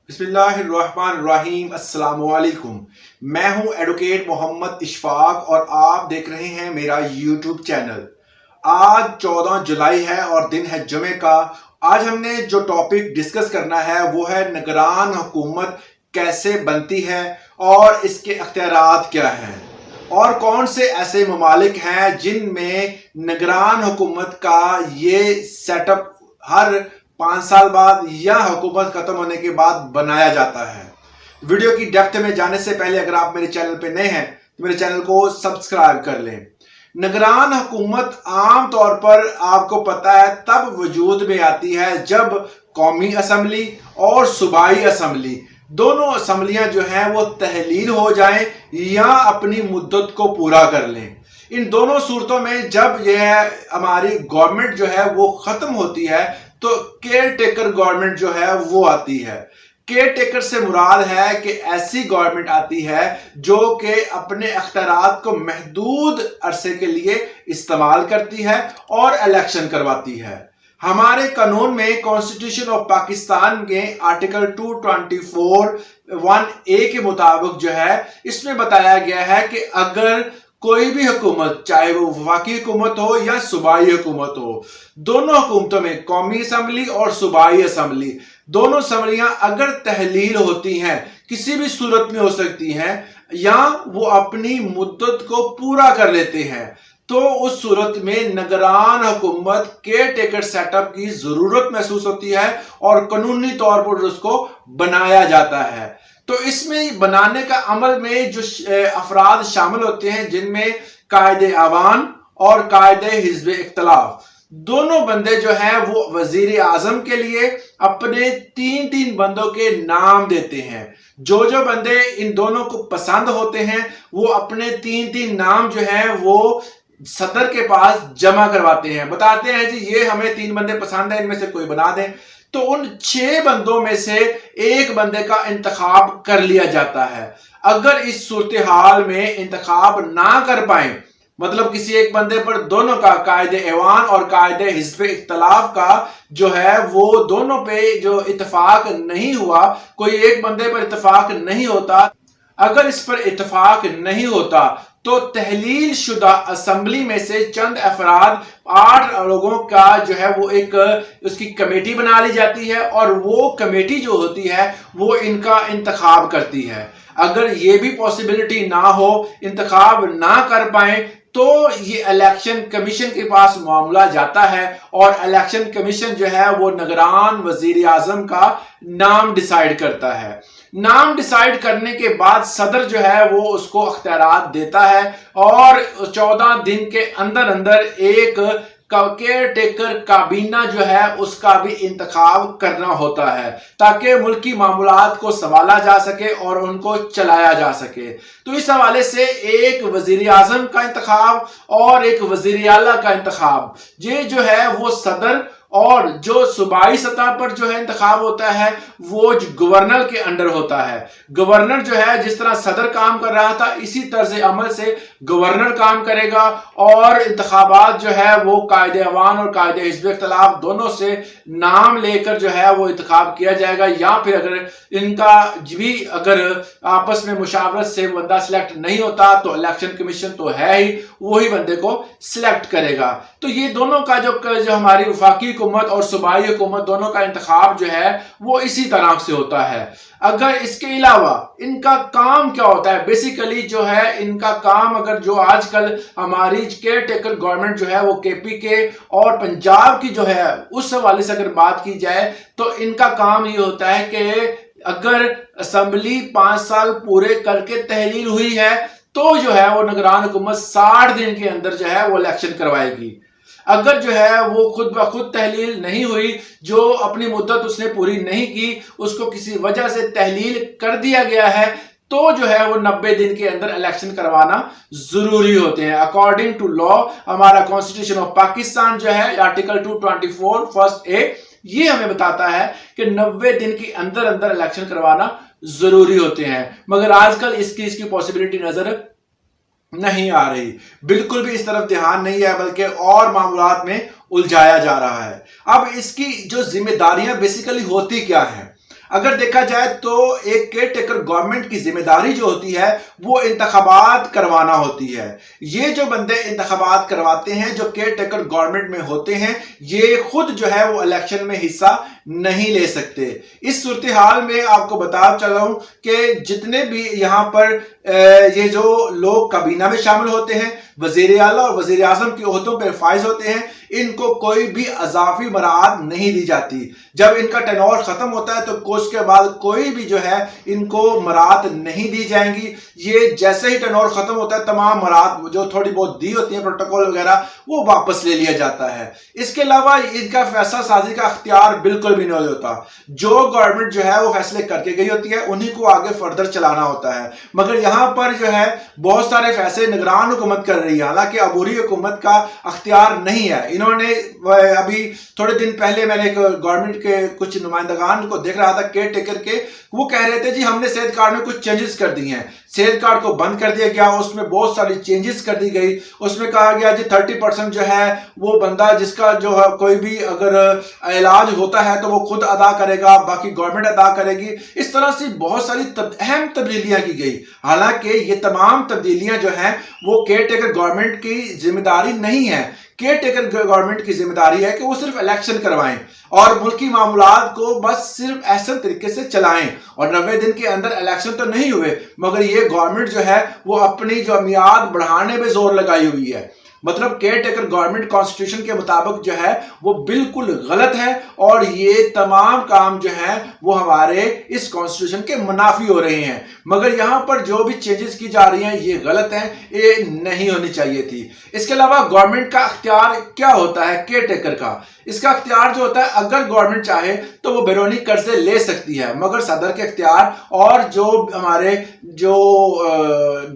बिस्मिल्लाहिर्रहमानिर्रहीम। अस्सलाम वालेकुम। मैं हूं एडवोकेट मोहम्मद इशफाक और आप देख रहे हैं मेरा यूट्यूब चैनल। आज 14 जुलाई है और दिन है जुमे का। आज हमने जो टॉपिक डिस्कस करना है वो है निगरान हुकूमत कैसे बनती है और इसके अख्तियारात क्या हैं और कौन से ऐसे ममालिक हैं जिनमें निगरान हुकूमत का ये सेटअप हर 5 साल बाद या हुकूमत खत्म होने के बाद बनाया जाता है। वीडियो की डेप्थ में जाने से पहले अगर आप मेरे चैनल पे नए हैं तो मेरे चैनल को सब्सक्राइब कर लें। निगरान हुकूमत आम तौर पर आपको पता है तब वजूद में आती है जब कौमी असम्बली और सूबाई असम्बली दोनों असम्बलियां जो हैं वो तहलील हो जाएं या अपनी मुद्दत को पूरा कर लें। इन दोनों सूरतों में जब यह हमारी गवर्नमेंट जो है वो खत्म होती है तो केयर टेकर गवर्नमेंट जो है वो आती है। केयर टेकर से मुराद है कि ऐसी गवर्नमेंट आती है जो कि अपने अख्तियारात को महदूद अरसे के लिए इस्तेमाल करती है और इलेक्शन करवाती है। हमारे कानून में कॉन्स्टिट्यूशन ऑफ पाकिस्तान के आर्टिकल 224(1)A के मुताबिक जो है इसमें बताया गया है कि अगर कोई भी हुकूमत चाहे वो वफाकी हुकूमत हो या सूबाई हुकूमत हो, दोनों हुकूमतों में कौमी असम्बली और सूबाई असम्बली दोनों असम्बलियां अगर तहलील होती हैं किसी भी सूरत में हो सकती हैं या वो अपनी मुद्दत को पूरा कर लेते हैं तो उस सूरत में निगरान हुकूमत केयर टेकर सेटअप की जरूरत महसूस होती है और कानूनी तौर पर उसको बनाया जाता है। तो इसमें बनाने का अमल में जो अफराद शामिल होते हैं जिनमें कायदे आवान और कायदे हिज़्ब इख्तिलाफ दोनों बंदे जो हैं वो वजीर आजम के लिए अपने 3 बंदों के नाम देते हैं। जो बंदे इन दोनों को पसंद होते हैं वो अपने 3 नाम जो हैं वो सदर के पास जमा करवाते हैं, बताते हैं जी ये हमें 3 बंदे पसंद है, इनमें से कोई बना दें। तो उन 6 बंदों में से एक बंदे का इंतखाब कर लिया जाता है। अगर इस सूरत हाल में इंतखाब ना कर पाए, मतलब किसी एक बंदे पर दोनों का कायदे ऐवान और कायदे हिज़्ब इख्तिलाफ का जो है वो दोनों पे जो इत्तेफाक नहीं हुआ, कोई एक बंदे पर इत्तेफाक नहीं होता, अगर इस पर इत्तेफाक नहीं होता तो तहलील शुदा असम्बली में से चंद अफराद 8 लोगों का जो है वो एक उसकी कमेटी बना ली जाती है और वो कमेटी जो होती है वो इनका इंतखाब करती है। अगर ये भी पॉसिबिलिटी ना हो, इंतखाब ना कर पाए तो ये इलेक्शन कमीशन के पास मामला जाता है और इलेक्शन कमीशन जो है वो निगरान वजीर आजम का नाम डिसाइड करता है। नाम डिसाइड करने के बाद सदर जो है वो उसको अख्तियारात देता है और 14 दिन के अंदर अंदर एक केयर टेकर काबीना जो है उसका भी इंतखाब करना होता है ताकि मुल्की मामलात को संभाला जा सके और उनको चलाया जा सके। तो इस हवाले से एक वजीर आजम का इंतखाब और एक वजीर आला का इंतखाब ये जो है वो सदर और जो सूबाई सतह पर जो है इंतखाब होता है वो गवर्नर के अंडर होता है। गवर्नर जो है जिस तरह सदर काम कर रहा था इसी तर्ज अमल से गवर्नर काम करेगा और इंतखाबात जो है वो कायदे अवान और कायदे हिज़्ब इख्तिलाफ दोनों से नाम लेकर जो है वो इंतखाब किया जाएगा या फिर अगर इनका भी अगर आपस में मुशावरत से बंदा सिलेक्ट नहीं होता तो इलेक्शन कमीशन तो है ही, वही बंदे को सिलेक्ट करेगा। तो ये दोनों का जो हमारी वफाकी हुकूमत और सूबाई हुकूमत दोनों का इंतखाब जो है वो इसी तरह से होता है। अगर इसके अलावा इनका काम क्या होता है, बेसिकली जो है इनका काम अगर जो आजकल हमारी केयर टेकर गवर्नमेंट जो है वो केपीके और पंजाब की जो है उस हवाले से अगर बात की जाए तो इनका काम ये होता है कि अगर असम्बली 5 साल पूरे करके तहलील हुई है तो जो है वो निगरान हुकूमत 60 दिन के अंदर जो है वो इलेक्शन करवाएगी। अगर जो है वो खुद ब खुद तहलील नहीं हुई, जो अपनी मुद्दत उसने पूरी नहीं की, उसको किसी वजह से तहलील कर दिया गया है तो जो है वो 90 दिन के अंदर इलेक्शन करवाना जरूरी होते हैं। अकॉर्डिंग टू लॉ हमारा कॉन्स्टिट्यूशन ऑफ पाकिस्तान जो है आर्टिकल 224(1)A ये हमें बताता है कि 90 दिन के अंदर अंदर इलेक्शन करवाना जरूरी होते हैं, मगर आजकल इसकी पॉसिबिलिटी नजर नहीं आ रही, बिल्कुल भी इस तरफ ध्यान नहीं है बल्कि और मामलात में उलझाया जा रहा है। अब इसकी जो जिम्मेदारियां बेसिकली होती क्या है, اگر دیکھا جائے تو ایک کیئر ٹیکر گورنمنٹ کی ذمہ داری جو ہوتی ہے وہ انتخابات کروانا ہوتی ہے. یہ جو بندے انتخابات کرواتے ہیں جو کیئر ٹیکر گورنمنٹ میں ہوتے ہیں یہ خود جو ہے وہ الیکشن میں حصہ نہیں لے سکتے. اس صورتحال میں آپ کو بتا چلا ہوں کہ جتنے بھی یہاں پر یہ جو لوگ کابینہ میں شامل ہوتے ہیں، وزیر اعلیٰ اور وزیر اعظم کی عہدوں پر فائز ہوتے ہیں، ان کو کوئی بھی اضافی مراعات نہیں دی جاتی. جب ان کا ٹینور ختم ہوتا ہے تو اس کے بعد کوئی بھی جو ہے ان کو مراعات نہیں دی جائیں گی. یہ جیسے ہی ٹینور ختم ہوتا ہے تمام مراعات جو تھوڑی بہت دی ہوتی ہیں پروٹوکول وغیرہ وہ واپس لے لیا جاتا ہے. اس کے علاوہ ان کا فیصلہ سازی کا اختیار بالکل بھی نہیں ہوتا. جو گورنمنٹ جو ہے وہ فیصلے کر کے گئی ہوتی ہے انہی کو آگے فردر چلانا ہوتا ہے. مگر یہاں پر جو ہے بہت سارے فیصلے نگران حکومت کر رہی ہے، حالانکہ عبوری حکومت کا اختیار نہیں ہے. انہوں نے ابھی تھوڑے دن پہلے میں نے گورنمنٹ کے کچھ نمائندگان کو دیکھ رہا تھا کیئر ٹیکر کے، وہ کہہ رہے تھے جی ہم نے صحت کارڈ میں کچھ چینجز کر دی ہیں، صحت کارڈ کو بند کر دیا گیا، اس میں بہت ساری چینجز کر دی گئی. اس میں کہا گیا جی 30% جو ہے وہ بندہ جس کا جو ہے کوئی بھی اگر علاج ہوتا ہے تو وہ خود ادا کرے گا، باقی گورنمنٹ ادا کرے گی. اس طرح سے بہت ساری اہم تبدیلیاں کی گئی. حالانکہ یہ تمام تبدیلیاں جو ہیں وہ کیئر ٹیکر گورنمنٹ کی ذمہ داری نہیں ہے. کیئر ٹیکر گورنمنٹ کی ذمہ داری ہے کہ وہ صرف الیکشن کروائیں اور ملکی معاملات کو بس صرف احسن طریقے سے چلائیں. اور 90 دن کے اندر الیکشن تو نہیں ہوئے مگر یہ گورنمنٹ جو ہے وہ اپنی جو میعاد بڑھانے پہ زور لگائی ہوئی ہے. مطلب کیئر ٹیکر گورنمنٹ کانسٹیٹیوشن کے مطابق جو ہے وہ بالکل غلط ہے اور یہ تمام کام جو ہیں وہ ہمارے اس کانسٹیٹیوشن کے منافی ہو رہے ہیں. مگر یہاں پر جو بھی چینجز کی جا رہی ہیں یہ غلط ہیں، یہ نہیں ہونی چاہیے تھی. اس کے علاوہ گورنمنٹ کا اختیار کیا ہوتا ہے کیئر ٹیکر کا؟ اس کا اختیار جو ہوتا ہے اگر گورنمنٹ چاہے تو وہ بیرونی قرضے لے سکتی ہے، مگر صدر کے اختیار اور جو ہمارے جو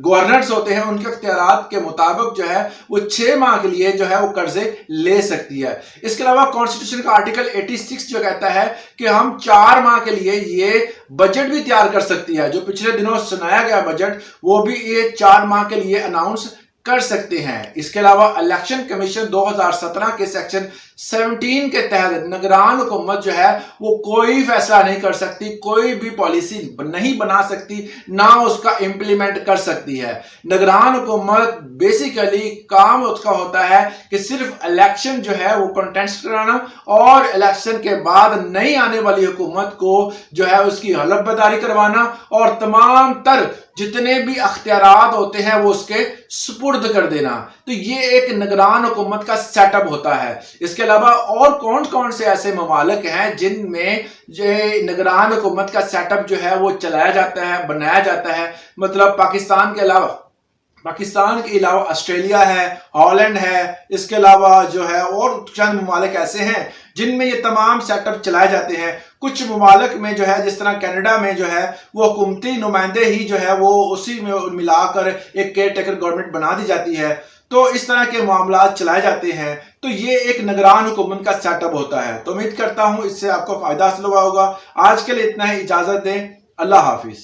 گورنرز ہوتے ہیں ان کے اختیارات کے مطابق جو ہے وہ 6 ماہ کے لیے جو ہے وہ قرضے لے سکتی ہے. اس کے علاوہ کانسٹیٹیوشن کا آرٹیکل 86 جو کہتا ہے کہ ہم 4 ماہ کے لیے یہ بجٹ بھی تیار کر سکتی ہے. جو پچھلے دنوں سنایا گیا بجٹ وہ بھی یہ 4 ماہ کے لیے اناؤنس کر سکتے ہیں. اس کے علاوہ الیکشن کمیشن 2017 کے سیکشن 17 کے تحت نگران حکومت جو ہے وہ کوئی فیصلہ نہیں کر سکتی، کوئی بھی پالیسی نہیں بنا سکتی، نہ اس کا امپلیمنٹ کر سکتی ہے. نگران حکومت بیسیکلی کام اس کا ہوتا ہے کہ صرف الیکشن جو ہے وہ کنٹیسٹ کرانا اور الیکشن کے بعد نئی آنے والی حکومت کو جو ہے اس کی حلف برداری کروانا اور تمام تر جتنے بھی اختیارات ہوتے ہیں وہ اس کے سپرد کر دینا. تو یہ ایک نگران حکومت کا سیٹ اپ ہوتا ہے. اس کے علاوہ اور کون سے ایسے ممالک ہیں جن میں نگران حکومت کا سیٹ اپ جو ہے وہ چلایا جاتا ہے، بنایا جاتا ہے؟ مطلب پاکستان کے علاوہ آسٹریلیا ہے، ہالینڈ ہے، اس کے علاوہ جو ہے اور چند ممالک ایسے ہیں جن میں یہ تمام سیٹ اپ چلائے جاتے ہیں. کچھ ممالک میں جو ہے جس طرح کینیڈا میں جو ہے وہ حکومتی نمائندے ہی جو ہے وہ اسی میں ملا کر ایک کیئر ٹیکر گورنمنٹ بنا دی جاتی ہے. تو اس طرح کے معاملات چلائے جاتے ہیں. تو یہ ایک نگران حکومت کا سیٹ اپ ہوتا ہے. تو امید کرتا ہوں اس سے آپ کو فائدہ حاصل ہوا ہوگا. آج کے لیے اتنا ہی، اجازت دیں. اللہ حافظ.